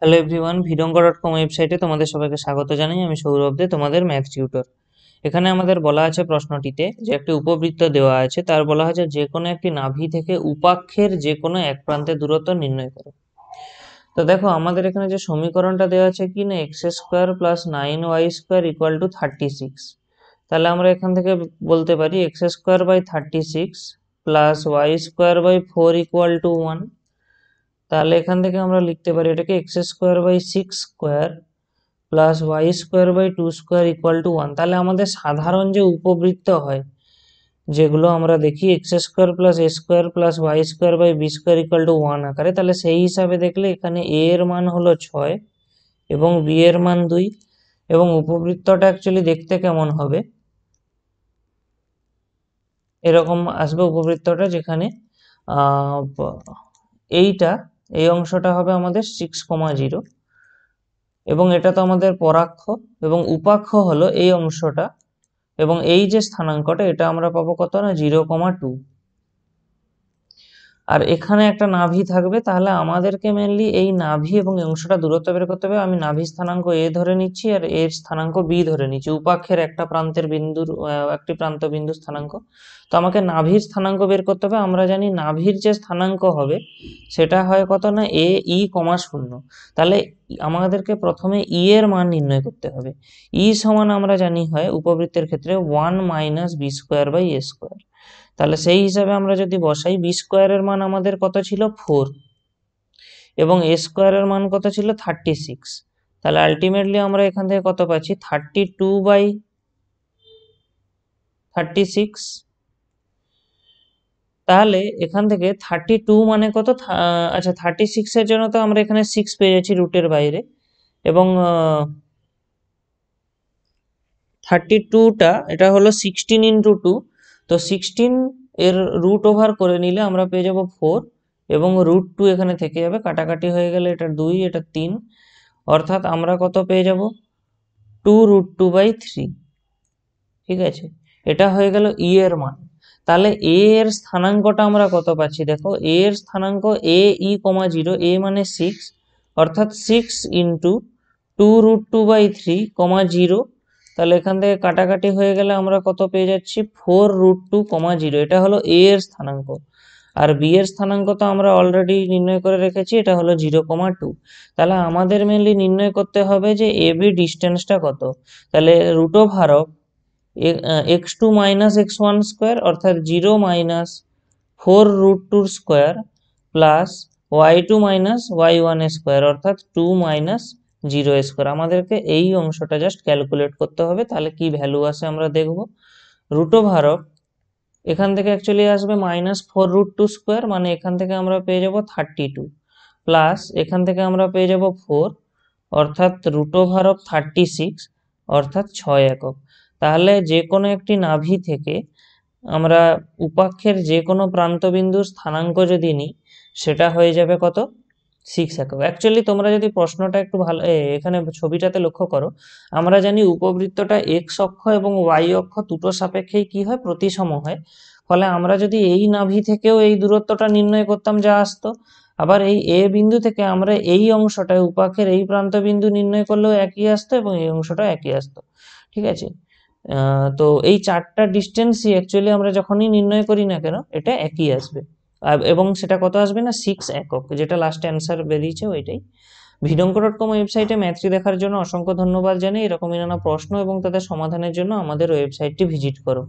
Hello everyone, ভিডঙ্গ.কম ওয়েবসাইটে তোমাদের সবাইকে স্বাগত জানাই। আমি সৌরভ দে, তোমাদের ম্যাথ টিউটর। এখানে আমাদের বলা আছে প্রশ্নটিতে যে একটি উপবৃত্ত দেওয়া আছে, তার বলা হয়েছে যে কোনো একটি নাভি থেকে উপাক্ষের যে কোনো এক প্রান্তের দূরত্ব নির্ণয় করো। তো দেখো আমাদের এখানে যে সমীকরণটা দেওয়া আছে কি না, x square plus 9y² equal to 36। তাহলে আমরা এখান থেকে বলতে পারি x square by 36 plus y² by 4 equal to 1। তাহলে এখান থেকে আমরা লিখতে পারি এটাকে x² বাই 6² প্লাস y²বাই 2² ইকুয়াল টু 1। তাহলে আমাদের সাধারণ যে উপবৃত্ত হয়, যেগুলো আমরা দেখি x² প্লাস a² প্লাস y²বাই b² ইকুয়াল টু 1 আকারে, তাহলে সেই হিসাবে দেখলে এখানে a এর মান হলো 6 এবং b এর মান 2। এবং উপবৃত্তটা অ্যাকচুয়ালি দেখতে কেমন হবে, এরকম আসবে উপবৃত্তটা, যেখানে এই অংশটা হবে আমাদের 6,0 এবং এটা তো আমাদের পরাক্ষ, এবং উপাক্ষ হলো এই অংশটা, এবং এই যে স্থানাঙ্কটা এটা আমরা পাবো কত না 0,2। আর এখানে একটা নাভি থাকবে, তাহলে আমাদেরকে মেনলি এই নাভি এবং এই অংশটা দূরত্ব বের করতে হবে। আমি নাভি স্থানাঙ্ক a ধরে নিচ্ছি আর এর স্থানাঙ্ক b ধরে নিচ্ছি, উপাক্ষের একটা প্রান্তের বিন্দুর একটি প্রান্ত বিন্দু স্থানাঙ্ক। তো আমাকে নাভির স্থানাঙ্ক বের করতে হবে। আমরা জানি নাভির যে স্থানাঙ্ক হবে সেটা হয় কত না a,e,0। তাহলে আমাদেরকে প্রথমে e এর মান নির্ণয় করতে হবে। e সমান আমরা জানি হয় উপবৃত্তের ক্ষেত্রে 1 মাইনাস b²বাই a²। তাহলে সেই হিসাবে আমরা যদি বসাই, b² এর মান আমাদের কত ছিল 4 এবং a² এর মান কত ছিল 36। তাহলে আলটিমেটলি আমরা এখান থেকে কত পাচ্ছি 32/36। তাহলে এখান থেকে 32 মানে কত, আচ্ছা 36 এর জন্য তো আমরা এখানে 6 পেয়ে যাচ্ছি রুটের বাইরে, এবং 32টা এটা হলো 16 × 2। তো 16 এর রুট ওভার করে নিলে আমরা পেয়ে যাব 4 এবং √2 এখানে থেকে যাবে, কাটাকাটি হয়ে গেলে এটা 2 এটা 3, অর্থাৎ আমরা কত পেয়ে যাব 2√2/3। ঠিক আছে, এটা হয়ে গেল ই এর মান। তাহলে এ এর স্থানাঙ্কটা আমরা কত পাচ্ছি, দেখো এ এর স্থানাঙ্ক a,e,0, a মানে 6, অর্থাৎ 6 × 2√2/3, 0। তাহলে এখান থেকে কাটাকাটি হয়ে গেলে আমরা কত পেয়ে যাচ্ছি 4√2, 0। এটা হলো a এর স্থানাঙ্ক। আর b এর স্থানাঙ্ক তো আমরা অলরেডি নির্ণয় করে রেখেছি, এটা হলো 0,2। তাহলে আমাদের মেনলি নির্ণয় করতে হবে যে এ বি ডিস্টেন্সটা কত। তাহলে √ওভার x2 মাইনাস x1² অর্থাৎ 0 minus 4√2² plus y2 minus y1² অর্থাৎ 2 মাইনাস 0²। আমাদেরকে এই অংশটা জাস্ট ক্যালকুলেট করতে হবে, তাহলে কি ভ্যালু আসে আমরা দেখব। √ওভার এখান থেকে অ্যাকচুয়ালি আসবে -4√2², মানে এখান থেকে আমরা পেয়ে যাব 32 প্লাস এখান থেকে আমরা পেয়ে যাব 4, অর্থাৎ √ওভার 36 অর্থাৎ 6 একক। তাহলে যে কোনো একটি নাভি থেকে আমরা উপাক্ষের যে কোনো প্রান্তবিন্দুর স্থানাঙ্ক যদি নিই, সেটা হয়ে যাবে কত 6 একক। অ্যাকচুয়ালি তোমরা যদি প্রশ্নটা একটু ভালো এখানে ছবিটাতে লক্ষ্য করো, আমরা জানি উপবৃত্তটা এক্স অক্ষ এবং ওয়াই অক্ষ দুটো সাপেক্ষেই কি হয়, প্রতিসম হয়। ফলে আমরা যদি এই নাভি থেকেও এই দূরত্বটা নির্ণয় করতাম যা আসতো, আবার এই এ বিন্দু থেকে আমরা এই অংশটায় উপাক্ষের এই প্রান্ত বিন্দু নির্ণয় করলেও একই আসতো এবং এই অংশটা একই আসতো। ঠিক আছে, তো এই চারটা ডিস্টেন্সই অ্যাকচুয়ালি আমরা যখনই নির্ণয় করি না কেন এটা একই আসবে, এবং সেটা কত আসবে না 6 একক, যেটা লাস্ট অ্যান্সার বেরিয়েছে ওইটাই। ভিডঙ্গ.কম ওয়েবসাইটে ম্যাথটি দেখার জন্য অসংখ্য ধন্যবাদ জানাই। এরকমই নানা প্রশ্ন এবং তাদের সমাধানের জন্য আমাদের ওয়েবসাইটটি ভিজিট করো।